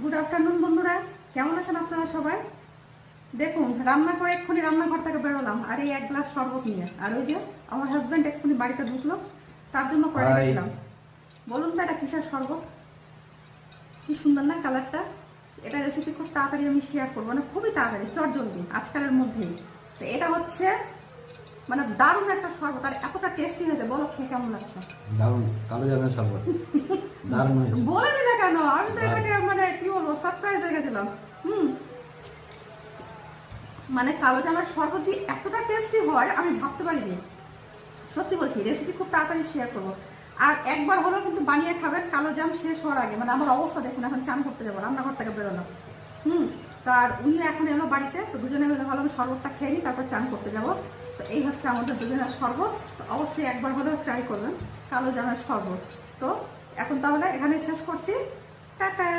Good afternoon বন্ধুরা, কেমন আছেন আপনারা সবাই? দেখুন, রান্না করে এক্ষুনি রান্নাঘর থেকে বেরোলাম আর এই এক গ্লাস শরবত নিয়ে। আর ওই যে আমার হাজব্যান্ড এক্ষুনি বাড়িতে ঢুকলো, তার জন্য করে রেখেছিলাম। বলুন তো এটা কিসের শরবত? কি সুন্দর না কালারটা। এটা রেসিপি খুব তাড়াতাড়ি আমি শেয়ার করবো, মানে খুবই তাড়াতাড়ি, চটজলদি, আজকালের মধ্যেই। তো এটা হচ্ছে মানে দারুণ একটা শরবত, আর এতটা টেস্টি হয়েছে। বলো খেয়ে কেমন লাগছে? দারুণ, কালো জামের শরবত দারুণ হয়েছে। বলে দিলে কেন? আমি তো এটাকে মানে কি বলবো, সারপ্রাইজ রেখেছিলাম। মানে কালো জামের শরবত যে এতটা টেস্টি হয় আমি ভাবতে পারিনি। সত্যি বলছি, রেসিপি খুব তাড়াতাড়ি শেয়ার করবো। আর একবার হলেও কিন্তু বানিয়ে খাবেন কালো জাম শেষ হওয়ার আগে। মানে আমার অবস্থা দেখুন, এখন চান করতে যাবো, রান্নাঘর থেকে বেরোলাম। তার উনি এখন এলো বাড়িতে, তো দুজনে মিলে ভালো শরবতটা খেয়ে নিই, তারপর চান করতে যাবো। তো এই হচ্ছে আমাদের দুজনের শরবত। তো অবশ্যই একবার হলেও ট্রাই করবেন কালো জামের শরবত। তো এখন তাহলে এখানে শেষ করছি। টাটা।